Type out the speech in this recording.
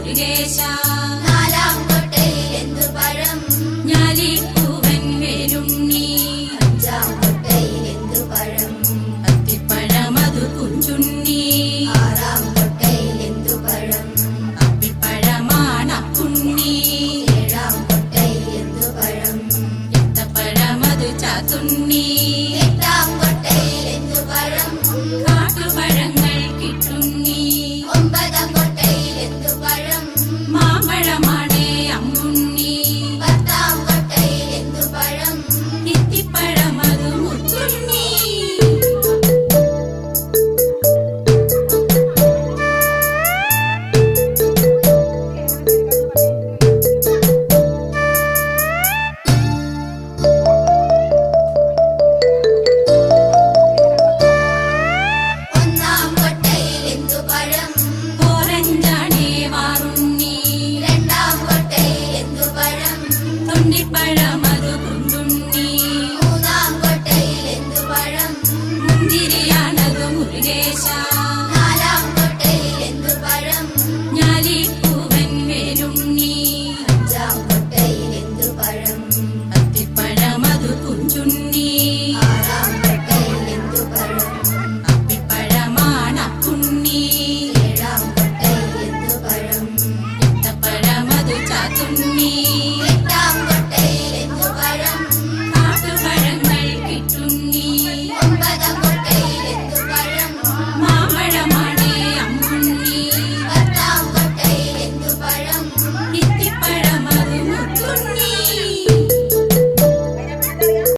മുരുകേശ. നാലാം കൊട്ടയിൽ എന്തു പഴം? ഞാലിപ്പൂവൻ വേലുണ്ണി. അഞ്ചാം കൊട്ടയിൽ എന്തു പഴം? അത്തിപ്പഴമതു കുഞ്ചുണ്ണി. ആറാം കൊട്ടയിൽ എന്തു പഴം? അപ്പിപ്പഴമാണക്കുണ്ണി. ഏഴാം കൊട്ടയിൽ എന്തു പഴം? എത്തപ്പഴമതു ചാത്തുണ്ണി. എട്ടാം കൊട്ടയിൽ എന്തു പഴം? കാട്ടുപഴങ്ങൾ കിട്ടുണ്ണി. ഒമ്പതാം കൊട്ടയിൽ എന്തു പഴം? മാമ്പഴമാണേ അമ്മുണ്ണി. പത്താം കൊട്ടയിൽ എന്തു പഴം? ഇത്തിപ്പഴമതു മുത്തുണ്ണി. ഒന്നാം കൊട്ടയിൽ എന്തു പഴം? ഓറഞ്ചാണേ വാറുണ്ണി. രണ്ടാം കൊട്ടയിൽ എന്തു പഴം? തൊണ്ടിപ്പഴമതു കുണ്ടുണ്ണി. മൂന്നാം കൊട്ടയിൽ എന്തു പഴം? മുന്തിരിയാണതു മുരുകേശ. നാലാം കൊട്ടയിൽ എന്തു പഴം? ഞാലിപ്പൂവൻ വേലുണ്ണി. അഞ്ചാം കൊട്ടയിൽ എന്തു പഴം? അത്തിപ്പഴമതു കുഞ്ചുണ്ണി. ആറാം കൊട്ടയിൽ എന്തു പഴം? അപ്പിപ്പഴമാണക്കുണ്ണി. ഏഴാം കൊട്ടയിൽ എന്തു പഴം? എത്തപ്പഴമതു ചാത്തുണ്ണി.